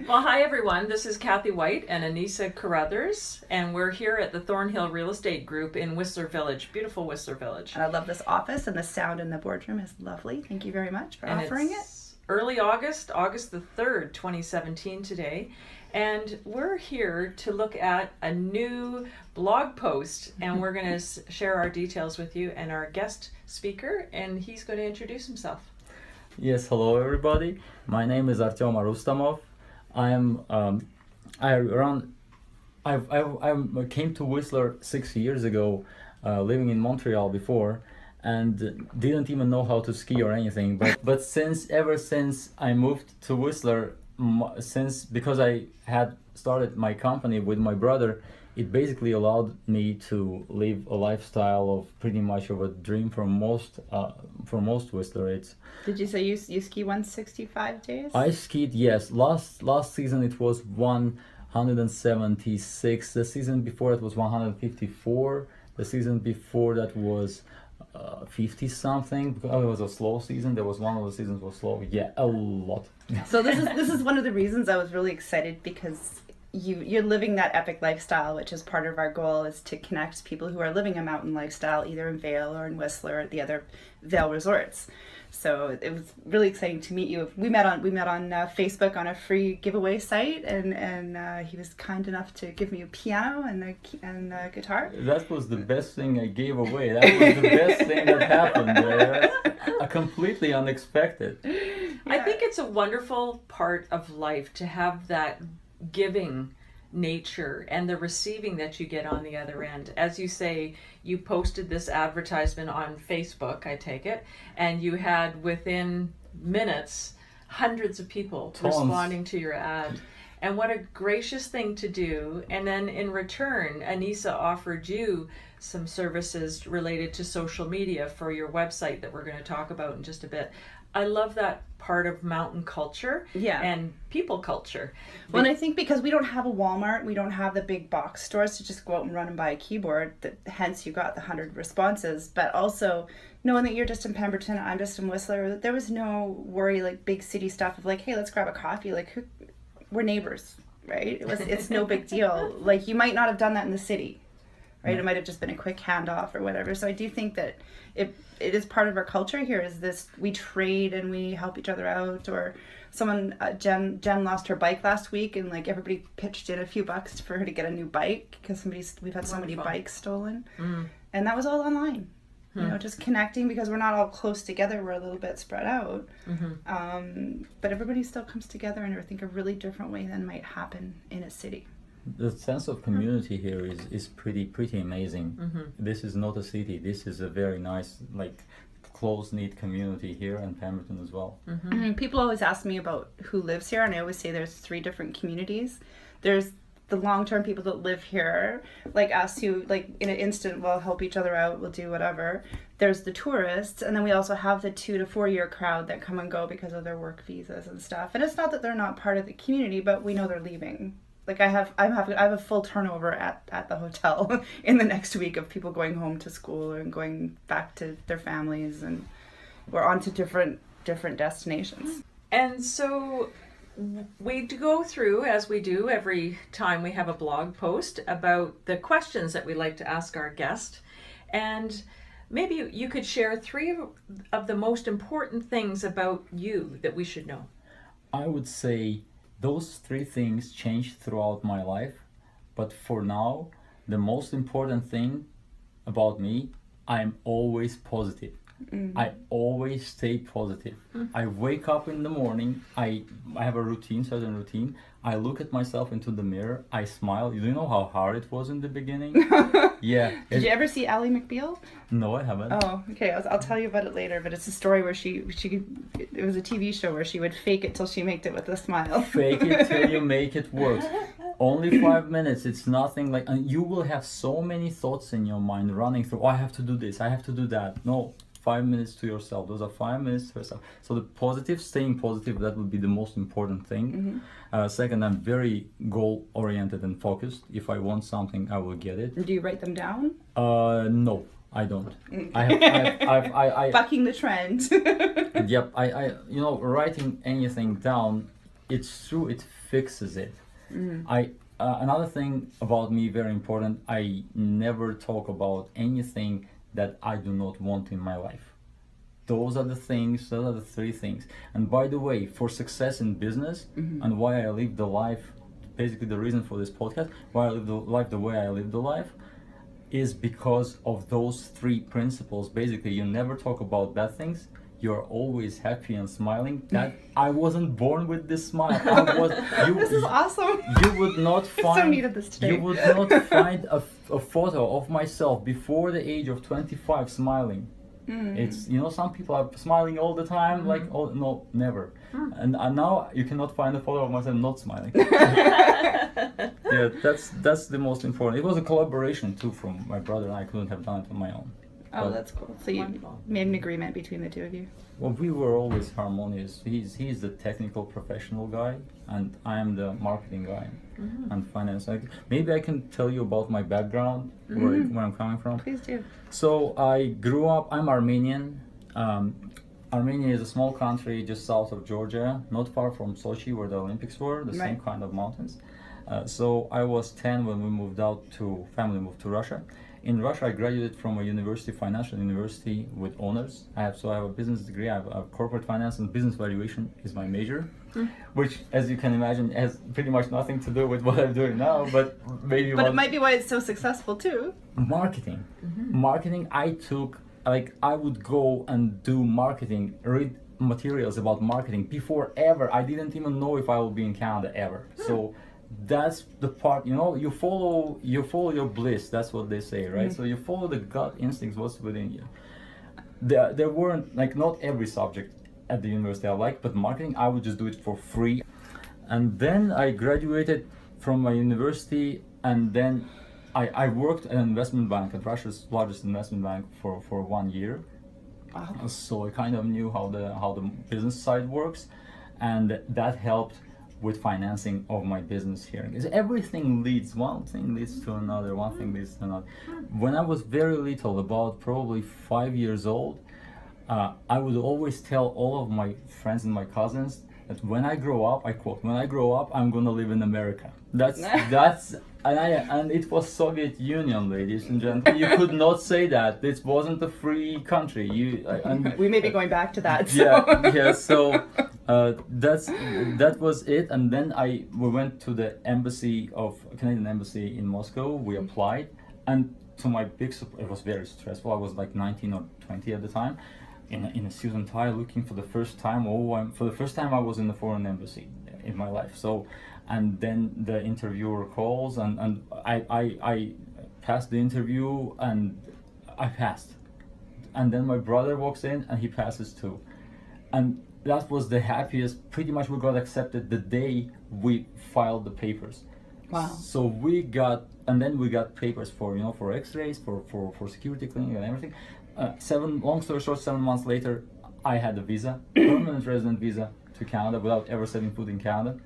Well, hi everyone. This is Kathy White and Anissa Carruthers, and we're here at the Thornhill Real Estate Group in Whistler Village, beautiful Whistler Village. And I love this office, and the sound in the boardroom is lovely. Thank you very much for offering it. Early August, August the 3rd, 2017 today, and we're here to look at a new blog post, and we're going to share our details with you and our guest speaker, and he's going to introduce himself. Yes, hello everybody. My name is Artiom Aroustamoff. I came to Whistler 6 years ago, living in Montreal before, and didn't even know how to ski or anything. But ever since I moved to Whistler, because I had started my company with my brother, it basically allowed me to live a lifestyle of pretty much of a dream for most Whistlerites. Did you say you ski 165 days? I skied, yes. Last season it was 176. The season before it was 154. The season before that was 50 something. It was a slow season. There was one of the seasons was slow. Yeah, a lot. So this is one of the reasons I was really excited, because you're living that epic lifestyle, which is part of our goal, is to connect people who are living a mountain lifestyle, either in Vail or in Whistler or the other Vail resorts. So it was really exciting to meet you. We met on Facebook on a free giveaway site, and he was kind enough to give me a piano and a guitar. That was the best thing I gave away. That was the best thing that happened there. Completely unexpected. I think it's a wonderful part of life to have that giving nature and the receiving that you get on the other end. As you say, you posted this advertisement on Facebook, I take it, and you had within minutes hundreds of people responding to your ad. And what a gracious thing to do. And then in return, Anissa offered you some services related to social media for your website that we're going to talk about in just a bit. I love that part of mountain culture and people culture. Well, and I think because we don't have a Walmart, we don't have the big box stores to just go out and run and buy a keyboard, hence you got the 100 responses. But also knowing that you're just in Pemberton, I'm just in Whistler, there was no worry like big city stuff of like, hey, let's grab a coffee. Like, we're neighbors, right? It's no big deal. Like, you might not have done that in the city, right? It might have just been a quick handoff or whatever. So I do think that it is part of our culture here, is this, we trade and we help each other out. Or someone, Jen lost her bike last week, and like everybody pitched in a few bucks for her to get a new bike, because we've had so many bikes stolen. And that was all online. You know, just connecting, because we're not all close together, we're a little bit spread out. But everybody still comes together in, I think, a really different way than might happen in a city. The sense of community here is pretty amazing. This is not a city. This is a very nice, like, close-knit community here in Pemberton as well. People always ask me about who lives here, and I always say there's 3 different communities. There's the long-term people that live here, like us, who like in an instant will help each other out, we'll do whatever. There's the tourists, and then we also have the 2 to 4 year crowd that come and go because of their work visas and stuff. And it's not that they're not part of the community, but we know they're leaving. Like I have a full turnover at the hotel in the next week of people going home to school and going back to their families, and we're on to different destinations. And so we go through, as we do every time we have a blog post, about the questions that we like to ask our guest. And maybe you could share 3 of the most important things about you that we should know. I would say those 3 things changed throughout my life, but for now, the most important thing about me, I'm always positive. I always stay positive. I wake up in the morning, I have a certain routine. I look at myself into the mirror, I smile. You know how hard it was in the beginning? Yeah. Did you ever see Ally McBeal? No, I haven't. Oh, okay. I'll tell you about it later, but it's a story where it was a TV show where she would fake it till she made it with a smile. Fake it till you make it work. Only 5 minutes. It's nothing like, and you will have so many thoughts in your mind running through. Oh, I have to do this, I have to do that. No. 5 minutes to yourself. Those are 5 minutes to yourself. So staying positive, that would be the most important thing. Second, I'm very goal oriented and focused. If I want something, I will get it. Do you write them down? No, I don't. Bucking the trend. Yep. Writing anything down it's true, it fixes it. Another thing about me, very important, I never talk about anything that I do not want in my life. Those are the things, those are the three things. And by the way, for success in business, and why I live the life, basically the reason for this podcast, why I live the life the way I live the life, is because of those three principles. Basically, you never talk about bad things. You're always happy and smiling. That I wasn't born with this smile. This is awesome. You would not find. So needed this today. You would not find a photo of myself before the age of 25 smiling. It's, you know, some people are smiling all the time, like, oh no, never. And now you cannot find a photo of myself not smiling. Yeah, that's the most important. It was a collaboration too from my brother, and I couldn't have done it on my own. Oh, that's cool. So you Wonderful. made an agreement between the two of you. Well, we were always harmonious. He's the technical professional guy, and I am the marketing guy and finance. Maybe I can tell you about my background, where I'm coming from. Please do. So I grew up, I'm Armenian. Armenia is a small country just south of Georgia, not far from Sochi where the Olympics were, the same kind of mountains. So I was 10 when we family moved to Russia. In Russia, I graduated from a university, financial university with honors. I have a business degree. I have corporate finance and business valuation is my major, which, as you can imagine, has pretty much nothing to do with what I'm doing now. But maybe. But it might be why it's so successful too. Marketing, marketing. I would go and do marketing, read materials about marketing before ever. I didn't even know if I will be in Canada ever. So. That's the part, you know, you follow your bliss. That's what they say, right? So you follow the gut instincts, what's within you. There weren't, like, not every subject at the university I liked, but marketing, I would just do it for free. And then I graduated from my university, and then I worked at an investment bank, at Russia's largest investment bank for 1 year. Wow. So I kind of knew how the business side works, and that helped with financing of my business here. Because everything leads, one thing leads to another, one thing leads to another. When I was very little, about probably 5 years old, I would always tell all of my friends and my cousins that when I grow up, I quote, when I grow up, I'm gonna live in America. And it was Soviet Union, ladies and gentlemen. You could not say that. This wasn't a free country. We may be going back to that. So. Yeah. So that was it. And then we went to the Canadian embassy in Moscow. We applied, and to my big surprise, it was very stressful. I was like 19 or 20 at the time, in a suit and tie, looking for the first time. For the first time, I was in a foreign embassy in my life. So. And then the interviewer calls, and I passed the interview, and I passed. And then my brother walks in, and he passes too. And that was the happiest. Pretty much we got accepted the day we filed the papers. Wow. So we got papers for X-rays, for security cleaning and everything. Long story short, 7 months later, I had a visa, permanent resident visa to Canada without ever setting foot in Canada.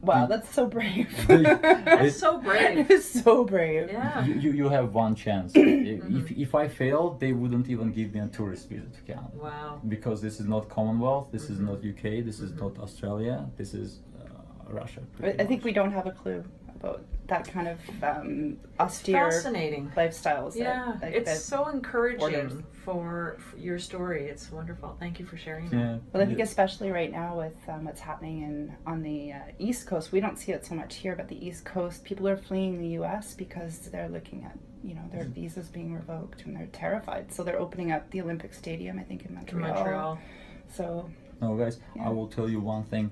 Wow, that's so brave. That's so brave. It's so brave. Yeah. You have one chance. If I failed, they wouldn't even give me a tourist visa to Canada. Wow. Because this is not Commonwealth, this is not UK, this is not Australia, this is Russia. I think we don't have a clue about that kind of austere Fascinating lifestyles. Yeah, it's so encouraging borders. for your story. It's wonderful. Thank you for sharing that. Yeah. Well, I think especially right now with what's happening on the East Coast, we don't see it so much here, but the East Coast, people are fleeing the U.S. because they're looking at, their visas being revoked, and they're terrified. So they're opening up the Olympic Stadium, I think, in Montreal. So. No, guys, Yeah. I will tell you one thing.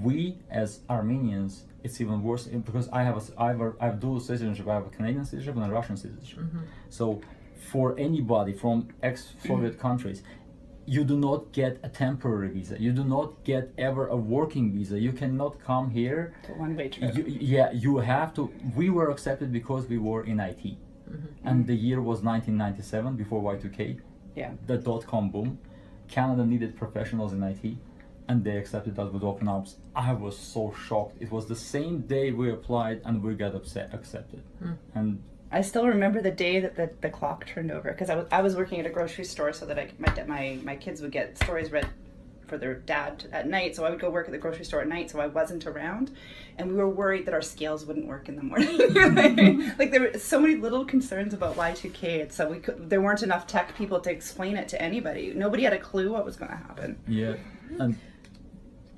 We as Armenians, it's even worse because I have dual citizenship. I have a Canadian citizenship and a Russian citizenship. So for anybody from ex-Soviet countries, you do not get a temporary visa. You do not get ever a working visa. You cannot come here. It's a one-way trip. You have to. We were accepted because we were in IT, and the year was 1997, before Y2K. Yeah. The dot-com boom. Canada needed professionals in IT. And they accepted us with open arms. I was so shocked. It was the same day we applied and we got accepted. And I still remember the day that the clock turned over, because I was working at a grocery store so that my kids would get stories read for their dad at night, so I would go work at the grocery store at night, so I wasn't around, and we were worried that our scales wouldn't work in the morning. Like there were so many little concerns about Y2K, and so there weren't enough tech people to explain it to anybody. Nobody had a clue what was going to happen. Yeah, and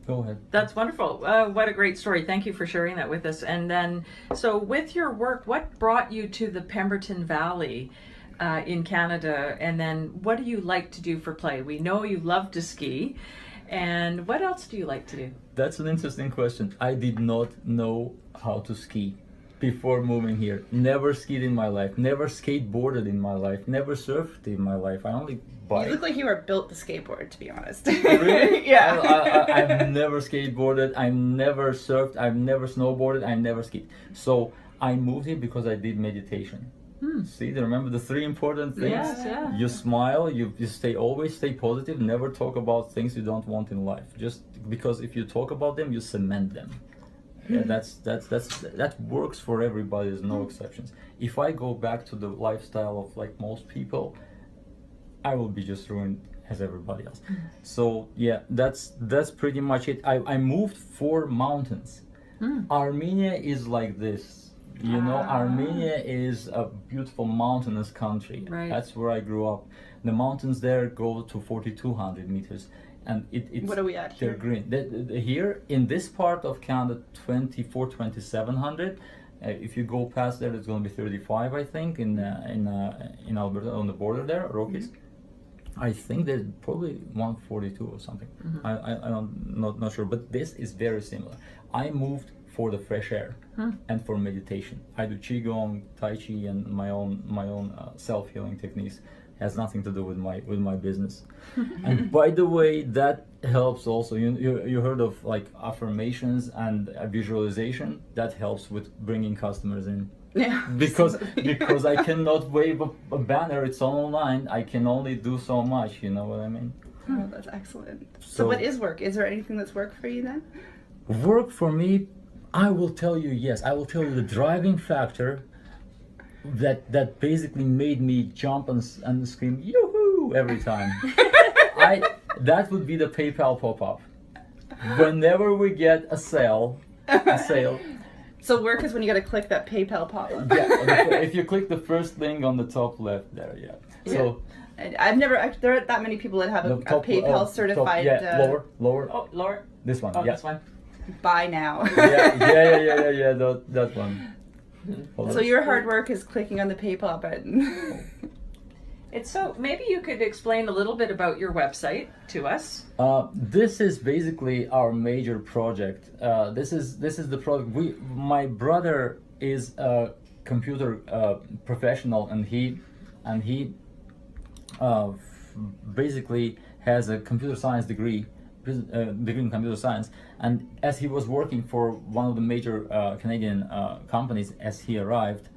go ahead. That's wonderful. What a great story. Thank you for sharing that with us. And then, so with your work, what brought you to the Pemberton Valley in Canada? And then what do you like to do for play? We know you love to ski. And what else do you like to do? That's an interesting question. I did not know how to ski before moving here. Never skied in my life. Never skateboarded in my life. Never surfed in my life. I only bike. You look like you were built to skateboard, to be honest. Really? Yeah. I've never skateboarded. I've never surfed. I've never snowboarded. I never skied. So I moved here because I did meditation. See, remember the three important things? Yes, yeah. You smile, you always stay positive, never talk about things you don't want in life. Just because if you talk about them, you cement them. Yeah, that works for everybody, there's no exceptions. If I go back to the lifestyle of like most people, I will be just ruined as everybody else. So yeah, that's pretty much it. I moved for mountains. Armenia is like this. You know, Armenia is a beautiful mountainous country. Right. That's where I grew up. The mountains there go to 4,200 meters, and it's What are we at they're here? green. Here in this part of Canada, 2,700. If you go past there, it's going to be 35, I think, in Alberta on the border there, Rockies. I think there's probably 142 or something. I'm not sure, but this is very similar. I moved for the fresh air and for meditation. I do qigong, tai chi, and my own self-healing techniques. Has nothing to do with my business. And by the way, that helps also. You heard of like affirmations and visualization. That helps with bringing customers in. Yeah. Because I cannot wave a banner. It's online. I can only do so much. You know what I mean? Oh, that's excellent. So So- what is work? Is there anything that's work for you then? Work for me, I will tell you yes. I will tell you the driving factor that basically made me jump and scream yoo-hoo every time. That would be the PayPal pop-up. Whenever we get a sale. So work is when you got to click that PayPal pop-up. Yeah, if you click the first link on the top left there, yeah. So I've never. There aren't that many people that have a PayPal certified. Lower. Oh, Laura. This one. Oh, yeah. this one. Buy now. Yeah. That one. Hold So on. your hard work is clicking on the PayPal button. It's so maybe you could explain a little bit about your website to us. This is basically our major project. This is the product. My brother is a computer professional, and he basically has a computer science degree in computer science. And as he was working for one of the major Canadian companies, as he arrived,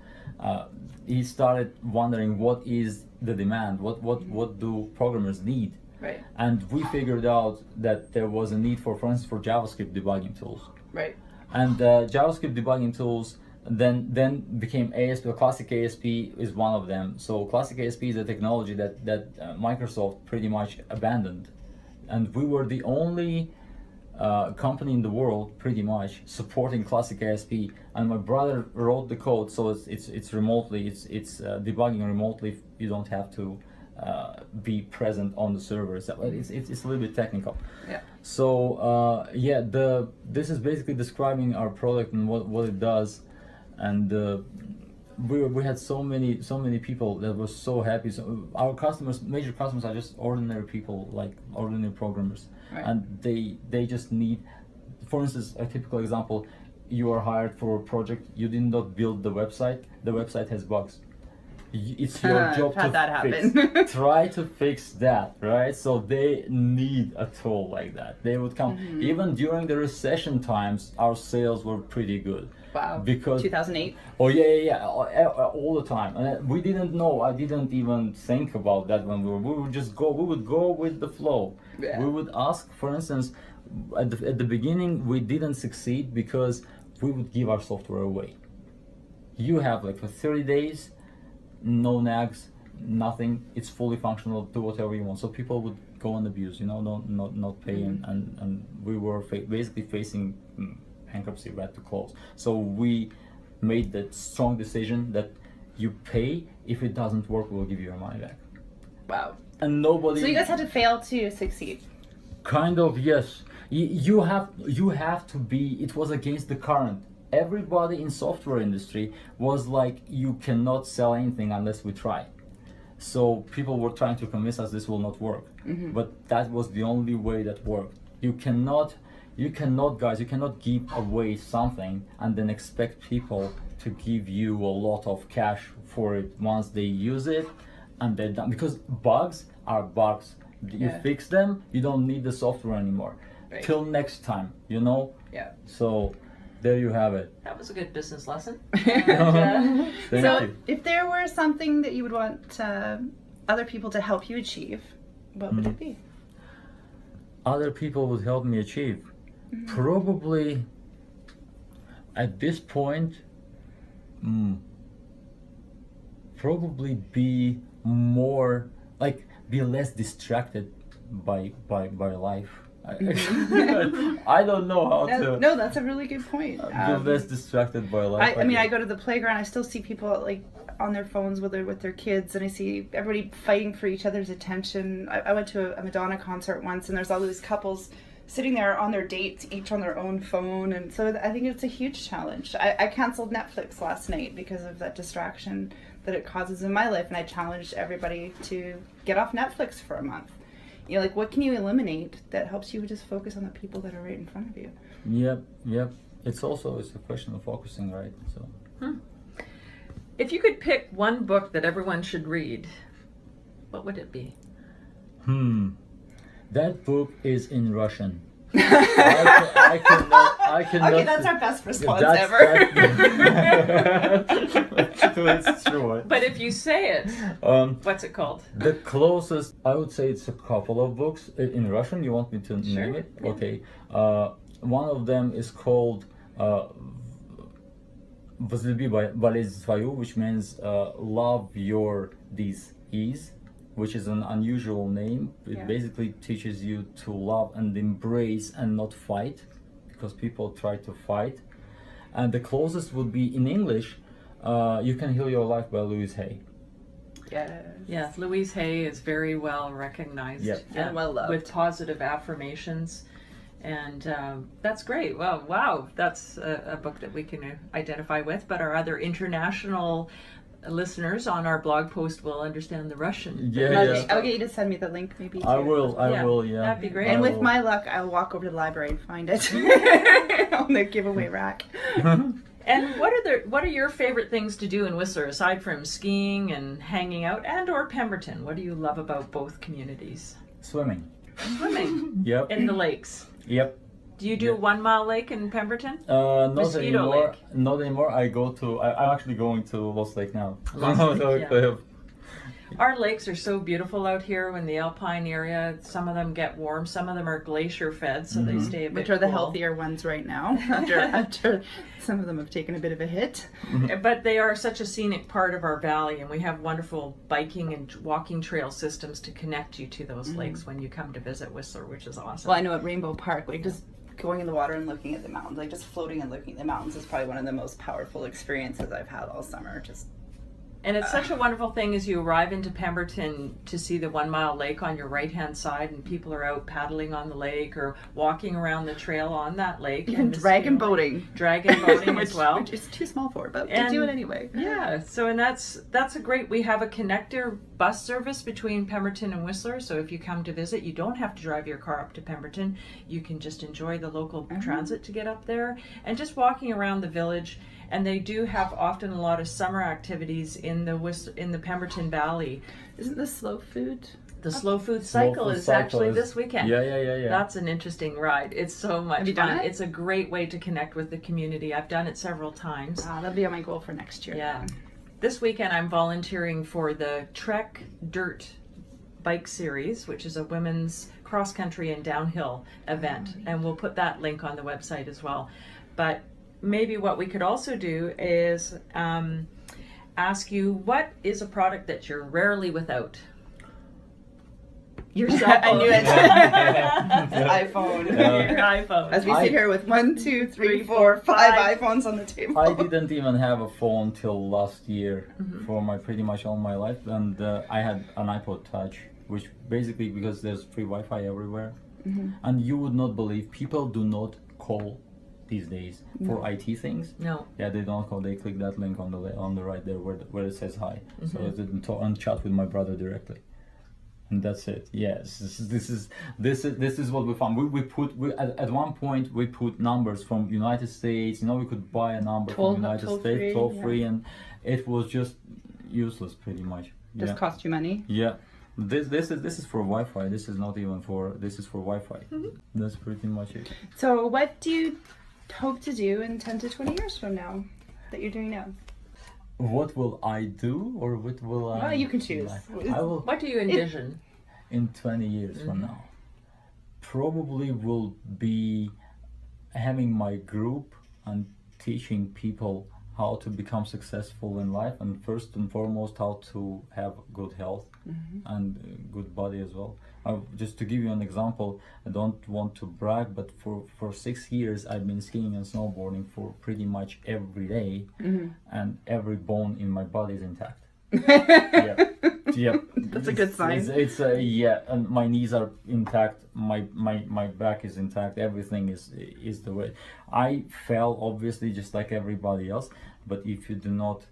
he started wondering what is the demand, what do programmers need. Right. And we figured out that there was a need for instance, for JavaScript debugging tools. Right. And JavaScript debugging tools then became ASP. Classic ASP is one of them. So Classic ASP is a technology that Microsoft pretty much abandoned, and we were the only company in the world pretty much supporting Classic ASP. And my brother wrote the code, so it's remotely, it's debugging remotely. You don't have to be present on the server. So it's a little bit technical. Yeah. So this is basically describing our product and what it does, and we had so many people that were so happy. So our major customers are just ordinary people, like ordinary programmers. Right. And they just need, for instance, a typical example: you are hired for a project, you did not build the website has bugs. It's your job had to that fix. happen. Try to fix that, right? So they need a tool like that. They would come. Even during the recession times, our sales were pretty good. Wow. Because 2008. Oh yeah, all the time. And we didn't know. I didn't even think about that when we would just go. We would go with the flow. Yeah. We would ask, for instance, at the beginning we didn't succeed because we would give our software away. You have like for 30 days, no nags, nothing. It's fully functional. Do whatever you want. So people would go and abuse, not pay, and we were basically facing bankruptcy. We had to close. So we made that strong decision that you pay. If it doesn't work, we'll give you your money back. Wow. And nobody. So you guys had to fail to succeed. Kind of, yes. You have to be. It was against the current. Everybody in software industry was like, you cannot sell anything unless we try. So people were trying to convince us this will not work. But that was the only way that worked. You cannot, guys, you cannot give away something and then expect people to give you a lot of cash for it once they use it and they're done. Because bugs are bugs. You fix them, you don't need the software anymore. Right. Till next time, Yeah. So there you have it. That was a good business lesson. Thank So you. if there were something that you would want other people to help you achieve, what would it be? Other people would help me achieve. Probably at this point, probably be more like be less distracted by life. I don't know how to. No, that's a really good point. Be less distracted by life. I mean, I go to the playground. I still see people like on their phones with their kids, and I see everybody fighting for each other's attention. I went to a Madonna concert once, and there's all these couples sitting there on their dates, each on their own phone, and so I think it's a huge challenge. I canceled Netflix last night because of that distraction that it causes in my life, and I challenged everybody to get off Netflix for a month. Like, what can you eliminate that helps you just focus on the people that are right in front of you? Yep. It's a question of focusing, right? So. If you could pick one book that everyone should read, what would it be? That book is in Russian. I cannot. Okay, that's our best response That's ever. It's true. But if you say it, what's it called? The closest, I would say it's a couple of books in Russian. You want me to name it? Yeah. Okay. One of them is called "Возлюби болезнь свою," which means love your disease, which is an unusual name. It basically teaches you to love and embrace and not fight, because people try to fight. And the closest would be in English, You Can Heal Your Life by Louise Hay. Yes, Louise Hay is very well recognized. Yep. And well loved. With positive affirmations. And that's great. Well, wow, that's a book that we can identify with. But our other international listeners on our blog post will understand the Russian. I'll get you to send me the link, maybe. Too. I will. That'd be great. And with my luck, I'll walk over to the library and find it on the giveaway rack. And what are your favorite things to do in Whistler aside from skiing and hanging out, and/or Pemberton? What do you love about both communities? Swimming. Swimming. Yep. In the lakes. Yep. Do you do 1 Mile Lake in Pemberton? Not Mosquito anymore. Lake. Not anymore. I'm actually going to Lost Lake now. Lost Lake, yeah. Our lakes are so beautiful out here in the Alpine area. Some of them get warm. Some of them are glacier fed, so they stay a bit Which are the cool. healthier ones right now, after some of them have taken a bit of a hit. But they are such a scenic part of our valley, and we have wonderful biking and walking trail systems to connect you to those lakes when you come to visit Whistler, which is awesome. Well, I know at Rainbow Park, like just going in the water and looking at the mountains, like just floating and looking at the mountains is probably one of the most powerful experiences I've had all summer. And it's such a wonderful thing as you arrive into Pemberton to see the 1 Mile Lake on your right-hand side, and people are out paddling on the lake or walking around the trail on that lake. Even dragon boating. Dragon boating as well. Which is too small for, but we do it anyway. Yeah, so and that's a great, we have a connector bus service between Pemberton and Whistler, so if you come to visit, you don't have to drive your car up to Pemberton. You can just enjoy the local transit to get up there, and just walking around the village. And they do have often a lot of summer activities in the Pemberton Valley. Isn't the slow food? The slow food cycle is actually this weekend. Yeah. That's an interesting ride. It's so much Have you fun. done it? It's a great way to connect with the community. I've done it several times. That'll be on my goal for next year. Yeah. This weekend I'm volunteering for the Trek Dirt Bike Series, which is a women's cross-country and downhill event. And we'll put that link on the website as well. But maybe what we could also do is ask you, what is a product that you're rarely without? Your I knew it. iPhone. Your iPhone. As we sit here with 1, 2, 3, 4, 5 iPhones on the table. I didn't even have a phone till last year for pretty much all my life, and I had an iPod Touch, which basically, because there's free Wi-Fi everywhere, and you would not believe people do not call these days for IT things. No. Yeah, they don't call. They click that link on the right there where it says hi, so I didn't talk and chat with my brother directly. And that's it. Yes, this is what we found. We put at one point we put numbers from United States. You know, we could buy a number from United States, toll free, and it was just useless pretty much. Just cost you money. Yeah, this is for Wi-Fi. This is not even for. This is for Wi-Fi. That's pretty much it. So, what do you hope to do in 10 to 20 years from now that you're doing now? What will I do, or what will I? Well, you can choose. I will. What do you envision? In 20 years from now, probably will be having my group and teaching people how to become successful in life, and first and foremost how to have good health and good body as well. Just to give you an example, I don't want to brag, but for 6 years I've been skiing and snowboarding for pretty much every day, and every bone in my body is intact. Yeah. That's a good sign. It's and my knees are intact, my back is intact, everything is the way. I fell obviously just like everybody else, but if you do not,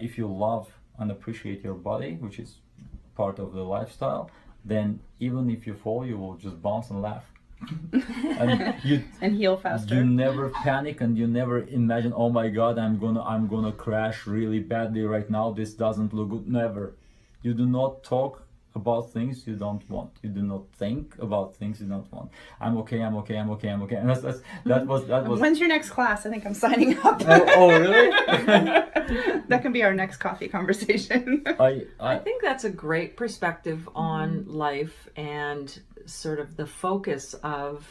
if you love and appreciate your body, which is part of the lifestyle, then even if you fall, you will just bounce and laugh. And heal faster. You never panic, and you never imagine, oh my god, I'm gonna crash really badly right now, this doesn't look good. Never. You do not talk about things you don't want. You do not think about things you don't want. I'm okay. And that was. When's your next class? I think I'm signing up. Oh really? That can be our next coffee conversation. I think that's a great perspective on life, and sort of the focus of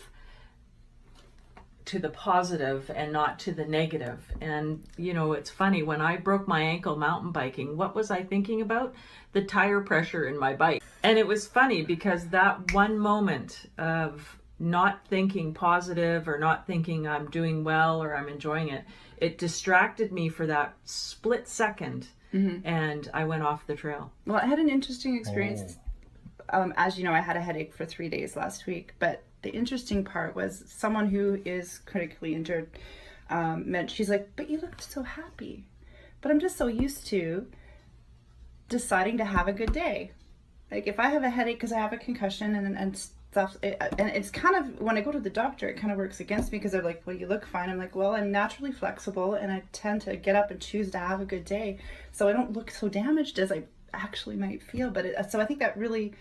to the positive and not to the negative. And you know, it's funny, when I broke my ankle mountain biking, what was I thinking about? The tire pressure in my bike. And it was funny because that one moment of not thinking positive or not thinking I'm doing well or I'm enjoying it, it distracted me for that split second, and I went off the trail. Well, I had an interesting experience. As you know, I had a headache for 3 days last week, but the interesting part was someone who is critically injured she's like, but you looked so happy. But I'm just so used to deciding to have a good day. Like if I have a headache because I have a concussion and stuff, and it's kind of, when I go to the doctor, it kind of works against me because they're like, well, you look fine. I'm like, well, I'm naturally flexible and I tend to get up and choose to have a good day, so I don't look so damaged as I actually might feel. But so I think that really,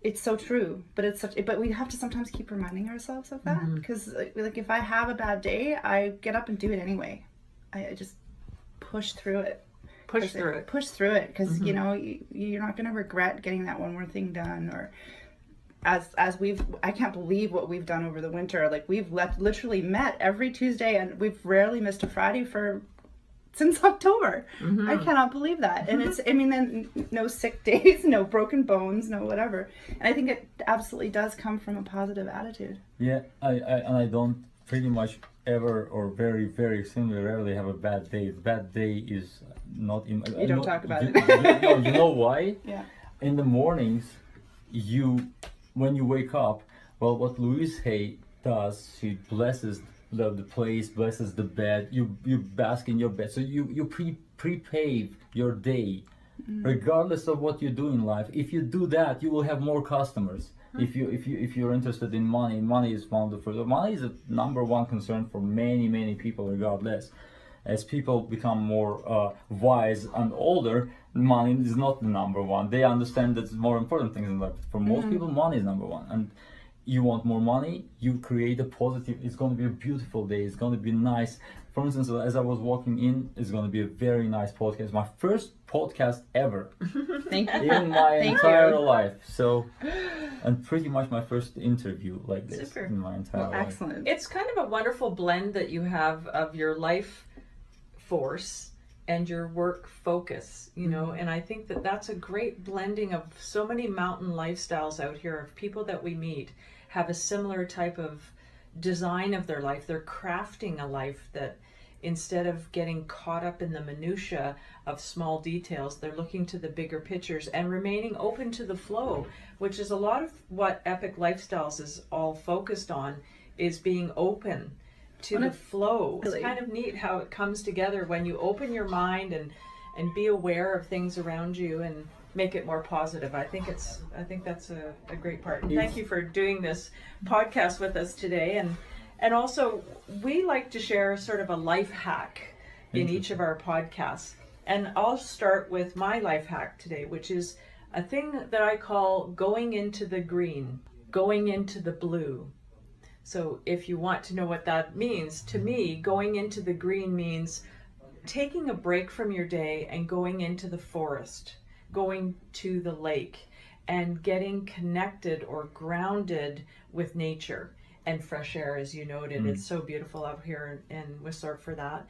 it's so true. But we have to sometimes keep reminding ourselves of that, because like if I have a bad day, I get up and do it anyway. I just push through it. Push through it, because you know, you're not going to regret getting that one more thing done. Or as I can't believe what we've done over the winter. Like we've literally met every Tuesday, and we've rarely missed a Friday since October. I cannot believe that. And then no sick days, no broken bones, no whatever. And I think it absolutely does come from a positive attitude. Yeah, I don't pretty much ever, or very, very extremely rarely have a bad day. Bad day is not in. You don't talk about it. You know why? Yeah. In the mornings, when you wake up, well, what Louise Hay does, she blesses the place, blesses the bed. You bask in your bed, so you pre-pave your day, regardless of what you do in life. If you do that, you will have more customers. If you're interested in money is wonderful. Money is a number one concern for many people, regardless. As people become more wise and older, money is not the number one. They understand that more important things in life. For most people, money is number one. And you want more money, you create a positive. It's going to be a beautiful day. It's going to be nice. For instance, as I was walking in, it's going to be a very nice podcast. My first podcast ever. Thank you. In my entire life. So, and pretty much my first interview like this in my entire life. Excellent. It's kind of a wonderful blend that you have of your life force and your work focus, you know. And I think that that's a great blending of so many mountain lifestyles out here, of people that we meet have a similar type of design of their life. They're crafting a life that, instead of getting caught up in the minutia of small details, they're looking to the bigger pictures and remaining open to the flow, which is a lot of what Epic Lifestyles is all focused on, is being open to the flow. It's kind of neat how it comes together when you open your mind and be aware of things around you and make it more positive. I think that's a great part. And thank you for doing this podcast with us today. And also, we like to share sort of a life hack in each of our podcasts. And I'll start with my life hack today, which is a thing that I call going into the green, going into the blue. So if you want to know what that means, to me, going into the green means taking a break from your day and going into the forest, going to the lake, and getting connected or grounded with nature and fresh air, as you noted. It's so beautiful out here in Whistler for that.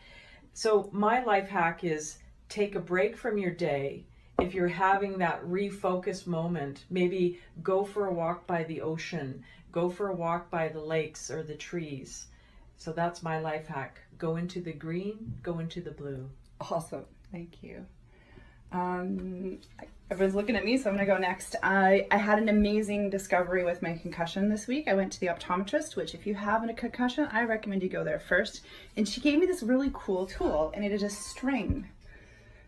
So my life hack is take a break from your day. If you're having that refocus moment, maybe go for a walk by the ocean, go for a walk by the lakes or the trees. So that's my life hack. Go into the green, go into the blue. Awesome. Thank you. Everyone's looking at me, so I'm going to go next. I had an amazing discovery with my concussion this week. I went to the optometrist, which if you have a concussion, I recommend you go there first. And she gave me this really cool tool, and it is a string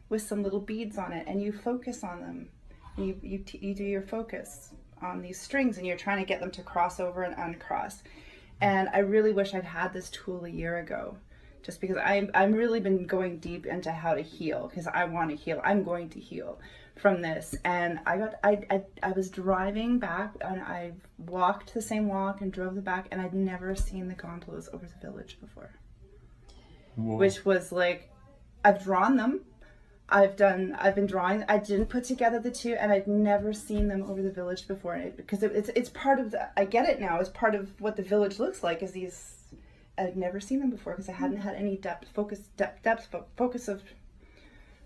with some little beads on it, and you focus on them. And you do your focus on these strings, and you're trying to get them to cross over and uncross. And I really wish I'd had this tool a year ago, just because I've really been going deep into how to heal, because I want to heal. I'm going to heal from this. And I was driving back, and I walked the same walk and drove the back, and I'd never seen the gondolas over the village before. Whoa. Which was like, I've drawn them. I've been drawing. I didn't put together the two, and I'd never seen them over the village before. Because it's part of I get it now. It's part of what the village looks like. Is these? I'd never seen them before because I hadn't had any depth of.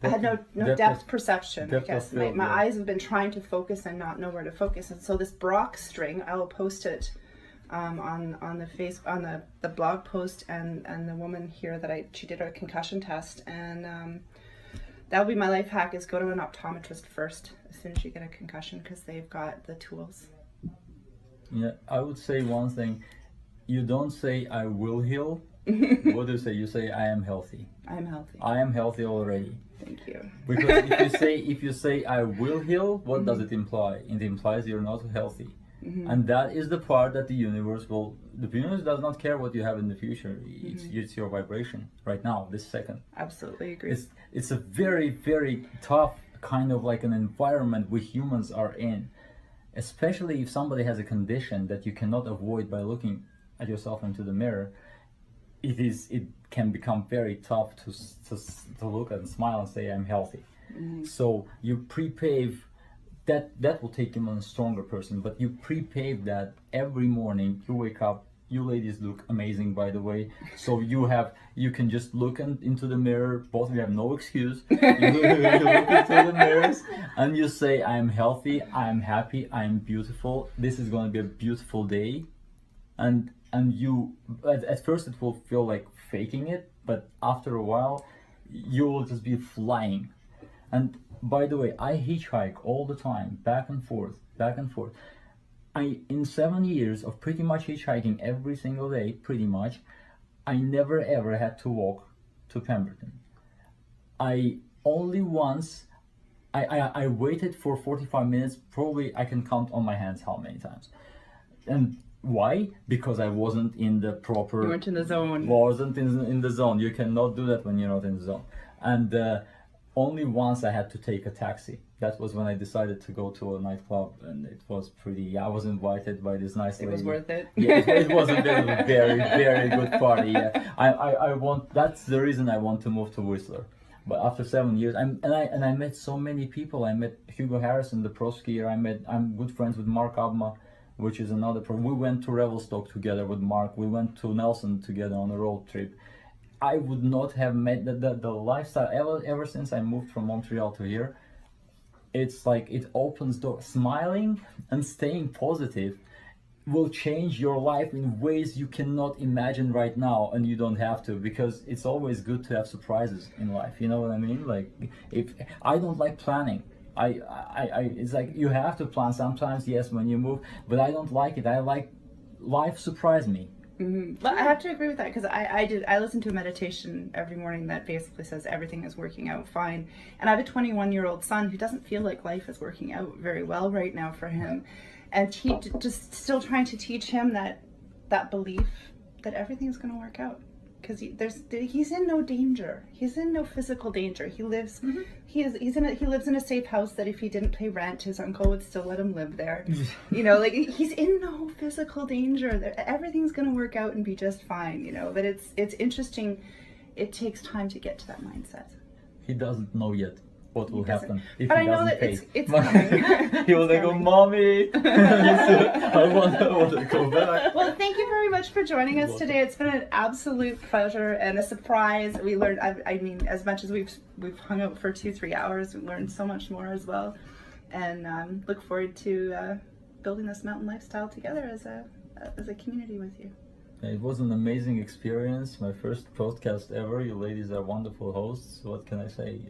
I had no depth perception. I guess my eyes have been trying to focus and not know where to focus. And so this Brock string, I will post it on the blog post, and the woman here she did a concussion test, and that would be my life hack, is go to an optometrist first as soon as you get a concussion, because they've got the tools. Yeah, I would say one thing. You don't say I will heal. What do you say? You say I am healthy. I am healthy. I am healthy already. Thank you. Because if you say I will heal, what does it imply? It implies you're not healthy. And that is the part that the universe does not care what you have in the future. It's your vibration right now, this second. Absolutely agree. It's a very, very tough kind of like an environment we humans are in, especially if somebody has a condition that you cannot avoid by looking at yourself into the mirror. It can become very tough to look and smile and say I'm healthy. So you pre-pave that will take you on a stronger person, but you pre-pave that every morning. You wake up, you ladies look amazing, by the way, so you can just look into the mirror. Both of you have no excuse. You look into the mirrors and you say I'm healthy, I'm happy, I'm beautiful, this is going to be a beautiful day. And you at first it will feel like faking it, but after a while you will just be flying. And by the way, I hitchhike all the time, back and forth. In 7 years of pretty much hitchhiking every single day, pretty much, I never ever had to walk to Pemberton. I only once, I waited for 45 minutes, probably I can count on my hands how many times. And why? Because I wasn't in the proper... You weren't in the zone. Wasn't in the zone. You cannot do that when you're not in the zone. And only once I had to take a taxi. That was when I decided to go to a nightclub, and it was pretty... I was invited by this nice lady. It was worth it. Yeah, it was a very, very good party. Yeah. That's the reason I want to move to Whistler. But after 7 years, I met so many people. I met Hugo Harrison, the pro skier. I'm good friends with Mark Abma, which is another pro. We went to Revelstoke together with Mark. We went to Nelson together on a road trip. I would not have met the lifestyle ever since I moved from Montreal to here. It's like it opens doors. Smiling and staying positive will change your life in ways you cannot imagine right now, and you don't have to, because it's always good to have surprises in life. You know what I mean? Like, if I don't like planning, I it's like you have to plan sometimes, yes, when you move, but I don't like it. I like life surprise me. But I have to agree with that, because I listen to a meditation every morning that basically says everything is working out fine. And I have a 21-year-old son who doesn't feel like life is working out very well right now for him. And he just still trying to teach him that belief that everything's going to work out, because he's in no danger. He's in no physical danger. He lives he lives in a safe house that if he didn't pay rent, his uncle would still let him live there. You know, like, he's in no physical danger. Everything's going to work out and be just fine. You know, but it's interesting. It takes time to get to that mindset. He doesn't know yet what will happen if but he I know doesn't that pay. it's coming. He will go, "Mommy, I want to go back." Well, thank you very much for joining us today. It's been an absolute pleasure and a surprise. We learned, I mean, as much as we've hung out for 2-3 hours, we learned so much more as well. And look forward to building this mountain lifestyle together as a community with you. It was an amazing experience. My first podcast ever. You ladies are wonderful hosts. What can I say?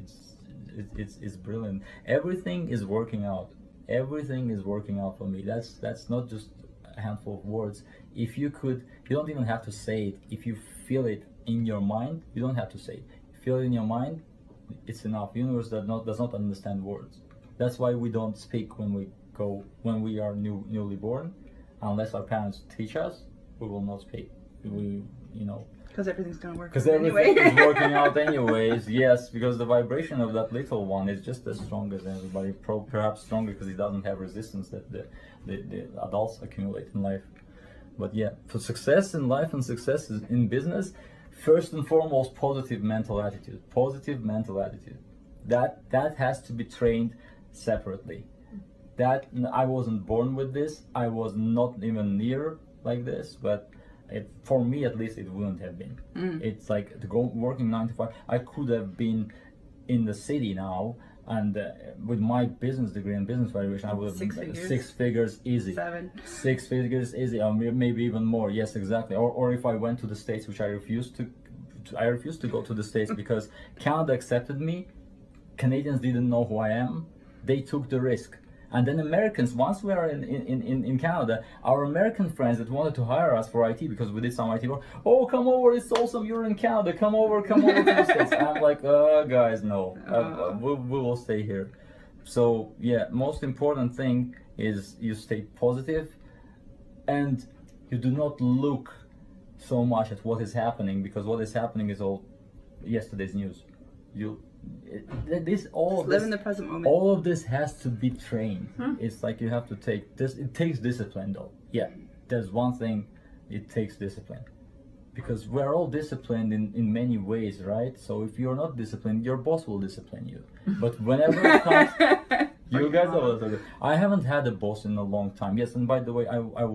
It's brilliant. Everything is working out. Everything is working out for me. That's not just a handful of words. If you don't even have to say it. If you feel it in your mind, you don't have to say it. Feel it in your mind, it's enough. The universe does not understand words. That's why we don't speak when we are newly born, unless our parents teach us. We will not speak. Because everything's going to work out Because everything anyway. is working out anyways, yes, because the vibration of that little one is just as strong as everybody, perhaps stronger because he doesn't have resistance that the adults accumulate in life. But yeah, for success in life and success in business, first and foremost, positive mental attitude. Positive mental attitude. That has to be trained separately. That I wasn't born with this. I was not even near like this, but for me at least it wouldn't have been. It's like working 9 to 5. I could have been in the city now, and with my business degree and business valuation, I would have 6 figures easy. 7. 6 figures easy, or maybe even more. Yes, exactly. Or if I went to the States, which I refused to go to the States because Canada accepted me. Canadians didn't know who I am. They took the risk. And then Americans, once we are in Canada, our American friends that wanted to hire us for IT because we did some IT work, "Oh, come over, it's awesome, you're in Canada, come over to the States." I'm like, guys, no, we will stay here. So yeah, most important thing is you stay positive and you do not look so much at what is happening, because what is happening is all yesterday's news. Live in the present moment. All of this has to be trained. It's like you have to take this. It takes discipline, though. Yeah, there's one thing. It takes discipline, because we're all disciplined in many ways, right? So if you're not disciplined, your boss will discipline you. But whenever it comes, you guys are. I haven't had a boss in a long time. Yes, and by the way, I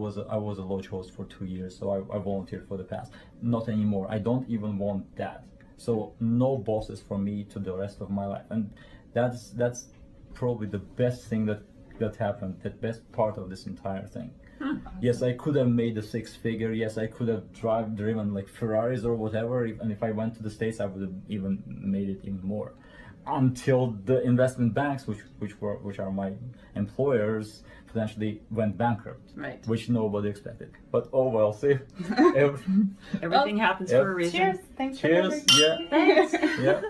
was a lodge host for 2 years, so I volunteered for the past. Not anymore. I don't even want that. So no bosses for me to the rest of my life, and that's probably the best thing that happened. The best part of this entire thing. Yes, I could have made a 6-figure. Yes, I could have driven like Ferraris or whatever. And if I went to the States, I would have even made it even more. Until the investment banks, which are my employers, potentially went bankrupt, Right. which nobody expected. But oh well, see, Everything happens for a reason. Cheers. Thanks for cheers, coming. yeah, Thanks. yeah.